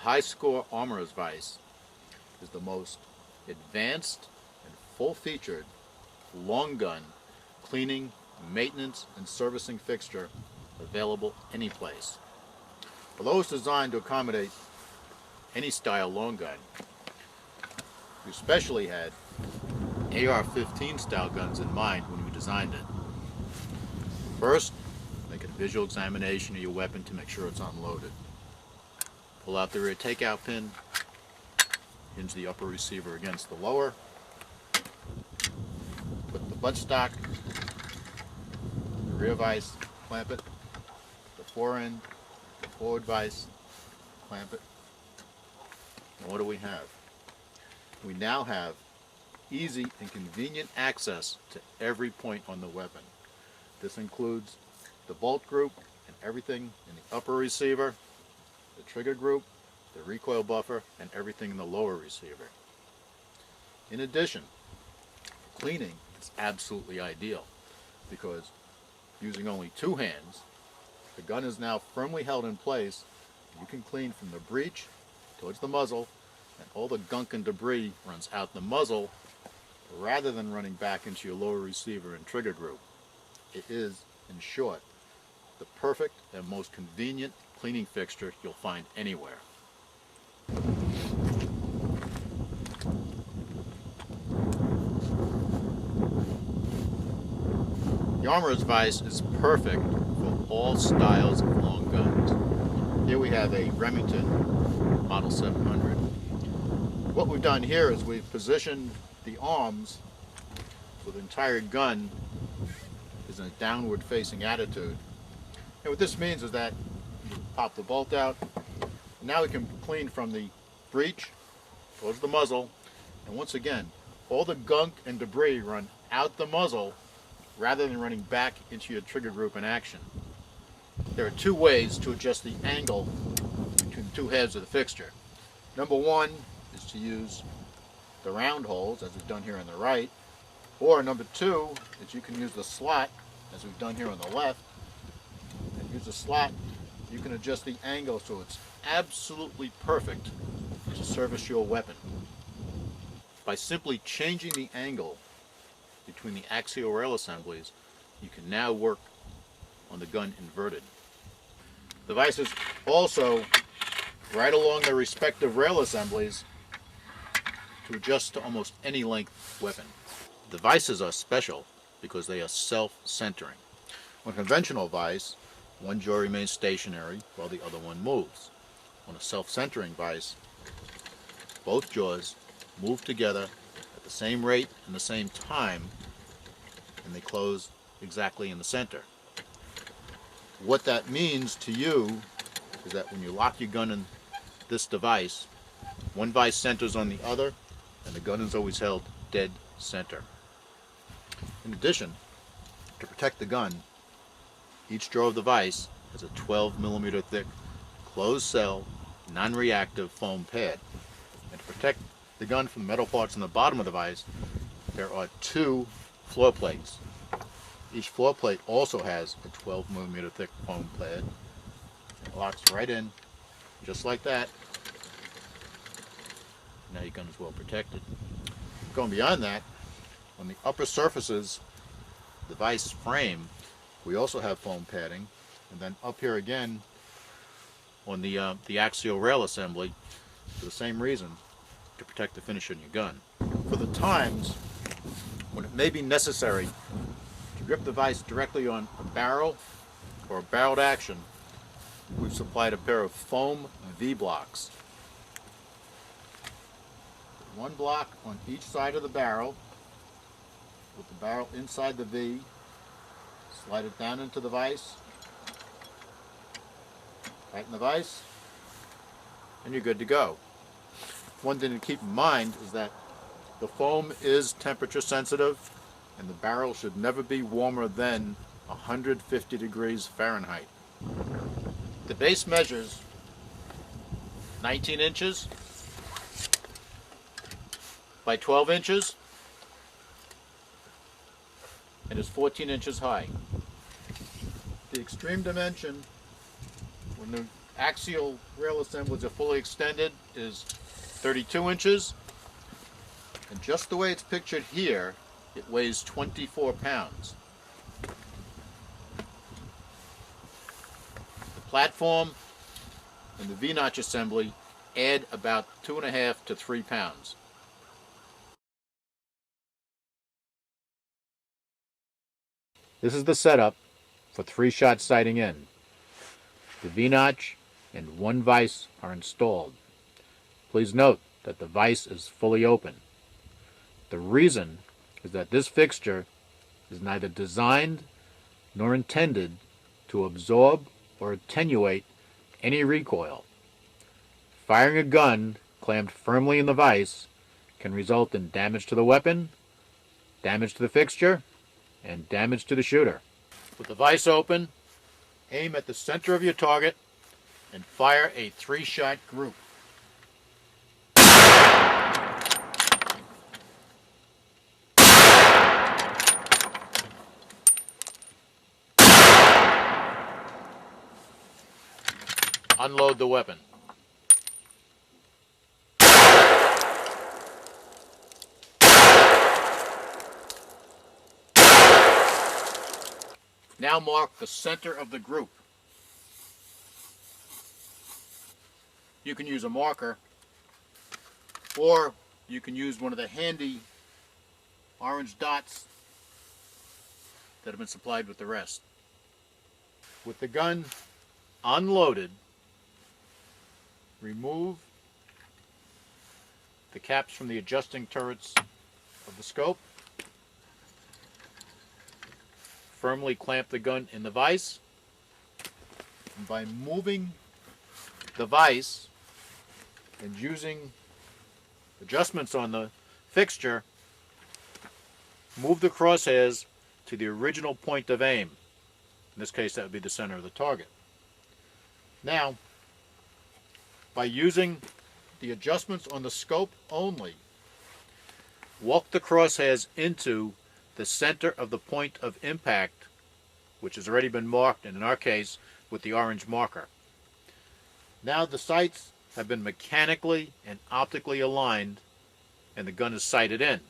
Hyskore Armorer's Vise is the most advanced and full-featured long gun cleaning, maintenance, and servicing fixture available anyplace. Although it's designed to accommodate any style long gun, we especially had AR-15 style guns in mind when we designed it. First, make a visual examination of your weapon to make sure it's unloaded. Pull out the rear takeout pin, hinge the upper receiver against the lower, put the buttstock, the rear vise, clamp it, the fore end, the forward vise, clamp it. And what do we have? We now have easy and convenient access to every point on the weapon. This includes the bolt group and everything in the upper receiver, the trigger group, the recoil buffer, and everything in the lower receiver. In addition, cleaning is absolutely ideal because using only two hands, the gun is now firmly held in place. You can clean from the breech towards the muzzle, and all the gunk and debris runs out the muzzle rather than running back into your lower receiver and trigger group. It is, in short, the perfect and most convenient cleaning fixture you'll find anywhere. The Armorer's Vise is perfect for all styles of long guns. Here we have a Remington Model 700. What we've done here is we've positioned the arms so the entire gun is in a downward facing attitude. And what this means is that you pop the bolt out. Now we can clean from the breech towards the muzzle, and once again all the gunk and debris run out the muzzle rather than running back into your trigger group in action. There are two ways to adjust the angle between the two heads of the fixture. Number one is to use the round holes, as we've done here on the right, or number two is you can use the slot, as we've done here on the left. And use the slot, you can adjust the angle so it's absolutely perfect to service your weapon. By simply changing the angle between the axial rail assemblies, you can now work on the gun inverted. The vices also, right along their respective rail assemblies, to adjust to almost any length weapon. The vices are special because they are self-centering. On a conventional vise, one jaw remains stationary while the other one moves. On a self-centering vise, both jaws move together at the same rate and the same time, and they close exactly in the center. What that means to you is that when you lock your gun in this device, one vise centers on the other, and the gun is always held dead center. In addition, to protect the gun, each drawer of the vise has a 12mm thick closed cell, non-reactive foam pad. And to protect the gun from metal parts on the bottom of the vise, there are two floor plates. Each floor plate also has a 12mm thick foam pad. It locks right in, just like that. Now your gun is well protected. Going beyond that, on the upper surfaces, the vise frame, we also have foam padding, and then up here again on the axial rail assembly, for the same reason, to protect the finish on your gun. For the times when it may be necessary to grip the vise directly on a barrel or a barreled action, we've supplied a pair of foam V-blocks. One block on each side of the barrel, with the barrel inside the V, slide it down into the vise, tighten the vise, and you're good to go. One thing to keep in mind is that the foam is temperature sensitive, and the barrel should never be warmer than 150 degrees Fahrenheit. The base measures 19 inches by 12 inches and is 14 inches high. The extreme dimension, when the axial rail assemblage are fully extended is 32 inches. And just the way it's pictured here, it weighs 24 pounds. The platform and the V-notch assembly add about 2.5 to 3 pounds. This is the setup for 3-shot sighting in. The V-notch and 1 vise are installed. Please note that the vise is fully open. The reason is that this fixture is neither designed nor intended to absorb or attenuate any recoil. Firing a gun clamped firmly in the vise can result in damage to the weapon, damage to the fixture, and damage to the shooter. With the vise open, aim at the center of your target and fire a 3-shot group. Unload the weapon. Now mark the center of the group. You can use a marker, or you can use one of the handy orange dots that have been supplied with the rest. With the gun unloaded, remove the caps from the adjusting turrets of the scope. Firmly clamp the gun in the vise. And by moving the vise and using adjustments on the fixture, move the crosshairs to the original point of aim. In this case, that would be the center of the target. Now, by using the adjustments on the scope only, walk the crosshairs into the center of the point of impact, which has already been marked, and in our case, with the orange marker. Now the sights have been mechanically and optically aligned, and the gun is sighted in.